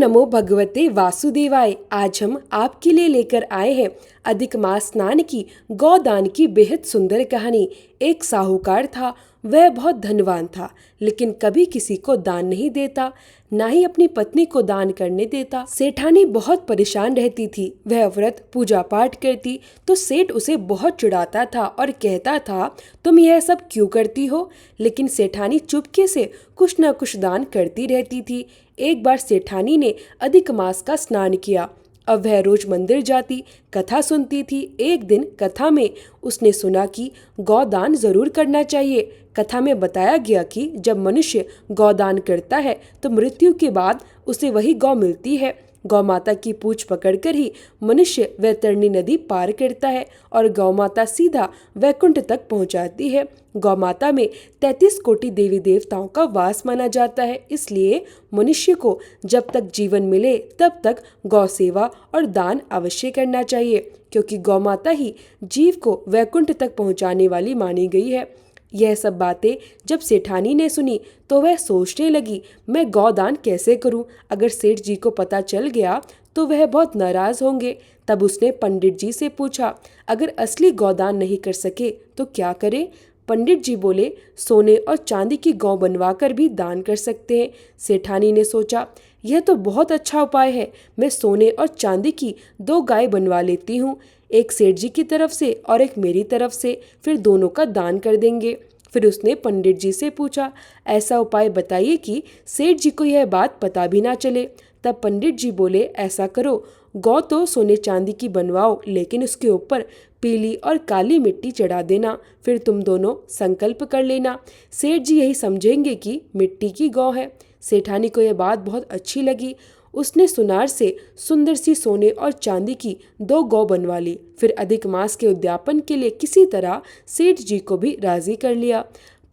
नमो भगवते वासुदेवाय। आज हम आपके लिए लेकर आए हैं अधिक मास स्नान की गौदान की बेहद सुंदर कहानी। एक साहूकार था, वह बहुत धनवान था, लेकिन कभी किसी को दान नहीं देता, ना ही अपनी पत्नी को दान करने देता। सेठानी बहुत परेशान रहती थी। वह व्रत पूजा पाठ करती तो सेठ उसे बहुत चिढ़ाता था और कहता था, तुम यह सब क्यों करती हो? लेकिन सेठानी चुपके से कुछ न कुछ दान करती रहती थी। एक बार सेठानी ने अधिक मास का स्नान किया। अब वह रोज मंदिर जाती, कथा सुनती थी। एक दिन कथा में उसने सुना कि गौदान जरूर करना चाहिए। कथा में बताया गया कि जब मनुष्य गौदान करता है तो मृत्यु के बाद उसे वही गौ मिलती है। गौ माता की पूंछ पकड़कर ही मनुष्य वैतरणी नदी पार करता है और गौ माता सीधा वैकुंठ तक पहुंचाती है। गौ माता में 33 कोटि देवी देवताओं का वास माना जाता है। इसलिए मनुष्य को जब तक जीवन मिले तब तक गौ सेवा और दान अवश्य करना चाहिए, क्योंकि गौ माता ही जीव को वैकुंठ तक पहुंचाने वाली मानी गई है। यह सब बातें जब सेठानी ने सुनी तो वह सोचने लगी, मैं गौदान कैसे करूं? अगर सेठ जी को पता चल गया तो वह बहुत नाराज होंगे। तब उसने पंडित जी से पूछा, अगर असली गौदान नहीं कर सके तो क्या करें? पंडित जी बोले, सोने और चांदी की गौ बनवाकर भी दान कर सकते हैं। सेठानी ने सोचा, यह तो बहुत अच्छा उपाय है। मैं सोने और चांदी की 2 गाय बनवा लेती हूँ, एक सेठ जी की तरफ से और एक मेरी तरफ से, फिर दोनों का दान कर देंगे। फिर उसने पंडित जी से पूछा, ऐसा उपाय बताइए कि सेठ जी को यह बात पता भी ना चले। तब पंडित जी बोले, ऐसा करो, गौ तो सोने चांदी की बनवाओ, लेकिन उसके ऊपर पीली और काली मिट्टी चढ़ा देना। फिर तुम दोनों संकल्प कर लेना, सेठ जी यही समझेंगे कि मिट्टी की गौ है। सेठानी को यह बात बहुत अच्छी लगी। उसने सुनार से सुंदर सी सोने और चांदी की 2 गौ बनवा ली। फिर अधिक मास के उद्यापन के लिए किसी तरह सेठ जी को भी राजी कर लिया।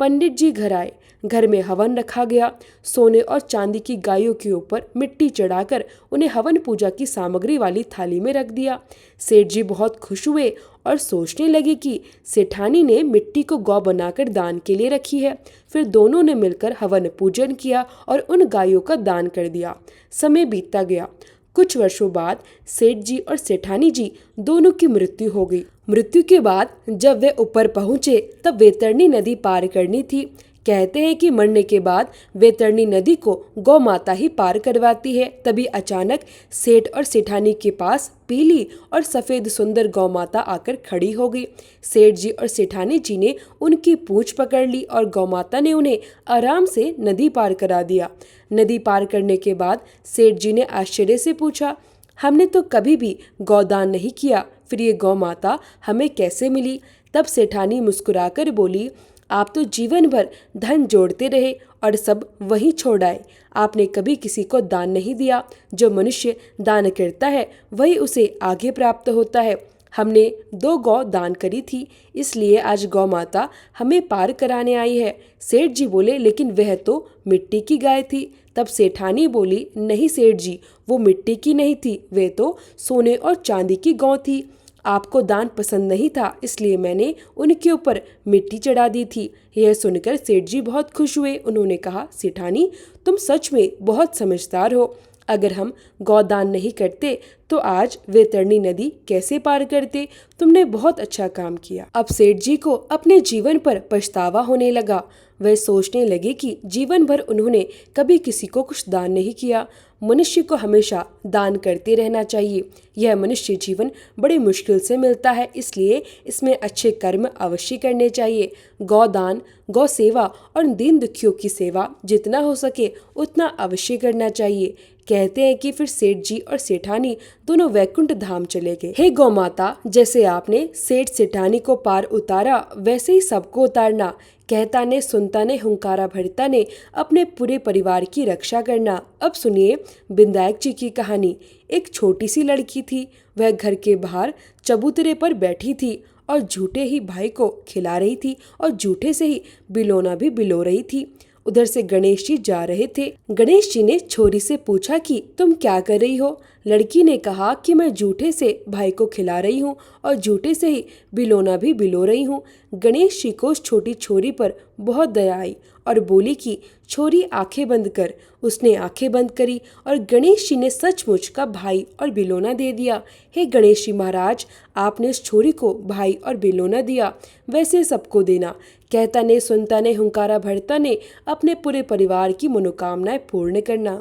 पंडित जी घर आए। घर में हवन रखा गया। सोने और चांदी की गायों के ऊपर मिट्टी चढ़ाकर उन्हें हवन पूजा की सामग्री वाली थाली में रख दिया। सेठ जी बहुत खुश हुए और सोचने लगे कि सेठानी ने मिट्टी को गौ बनाकर दान के लिए रखी है। फिर दोनों ने मिलकर हवन पूजन किया और उन गायों का दान कर दिया। समय बीतता गया। कुछ वर्षों बाद सेठ जी और सेठानी जी दोनों की मृत्यु हो गई। मृत्यु के बाद जब वे ऊपर पहुंचे तब वैतरणी नदी पार करनी थी। कहते हैं कि मरने के बाद वैतरणी नदी को गौ माता ही पार करवाती है। तभी अचानक सेठ और सेठानी के पास पीली और सफेद सुंदर गौ माता आकर खड़ी हो गई। सेठ जी और सेठानी जी ने उनकी पूंछ पकड़ ली और गौ माता ने उन्हें आराम से नदी पार करा दिया। नदी पार करने के बाद सेठ जी ने आश्चर्य से पूछा, हमने तो कभी भी गौदान नहीं किया, फिर ये गौ माता हमें कैसे मिली? तब सेठानी मुस्कुराकर बोली, आप तो जीवन भर धन जोड़ते रहे और सब वहीं छोड़ आए। आपने कभी किसी को दान नहीं दिया। जो मनुष्य दान करता है वही उसे आगे प्राप्त होता है। हमने 2 गौ दान करी थी, इसलिए आज गौ माता हमें पार कराने आई है। सेठ जी बोले, लेकिन वह तो मिट्टी की गाय थी। तब सेठानी बोली, नहीं सेठ जी, वो मिट्टी की नहीं थी, वे तो सोने और चांदी की गौ थी। आपको दान पसंद नहीं था, इसलिए मैंने उनके ऊपर मिट्टी चढ़ा दी थी। यह सुनकर सेठ जी बहुत खुश हुए। उन्होंने कहा, सेठानी, तुम सच में बहुत समझदार हो। अगर हम गौदान नहीं करते तो आज वैतरणी नदी कैसे पार करते? तुमने बहुत अच्छा काम किया। अब सेठ जी को अपने जीवन पर पछतावा होने लगा। वह सोचने लगे कि जीवन भर उन्होंने कभी किसी को कुछ दान नहीं किया। मनुष्य को हमेशा दान करते रहना चाहिए। यह मनुष्य जीवन बड़ी मुश्किल से मिलता है, इसलिए इसमें अच्छे कर्म अवश्य करने चाहिए। गौदान, गौ सेवा और दीन दुखियों की सेवा जितना हो सके उतना अवश्य करना चाहिए। कहते हैं कि फिर सेठ जी और सेठानी दोनों वैकुंठ धाम चले गए। हे गौ माता, जैसे आपने सेठ सेठानी को पार उतारा वैसे ही सबको उतारना। कहता ने, सुनता ने, हुंकारा भरता ने अपने पूरे परिवार की रक्षा करना। अब सुनिए विनायक जी की कहानी। एक छोटी सी लड़की थी। वह घर के बाहर चबूतरे पर बैठी थी और झूठे ही भाई को खिला रही थी और झूठे से ही बिलोना भी बिलो रही थी। उधर से गणेश जी जा रहे थे। गणेश जी ने छोरी से पूछा कि तुम क्या कर रही हो? लड़की ने कहा कि मैं झूठे से भाई को खिला रही हूँ और झूठे से ही बिलोना भी बिलो रही हूँ। गणेश जी को उस छोटी छोरी पर बहुत दया आई और बोली कि छोरी आंखें बंद कर। उसने आंखें बंद करी और गणेश जी ने सचमुच का भाई और बिलोना दे दिया। हे गणेश जी महाराज, आपने उस छोरी को भाई और बिलोना दिया, वैसे सबको देना। कहता ने सुनता ने हुंकारा भरता ने अपने पूरे परिवार की मनोकामनाएं पूर्ण करना।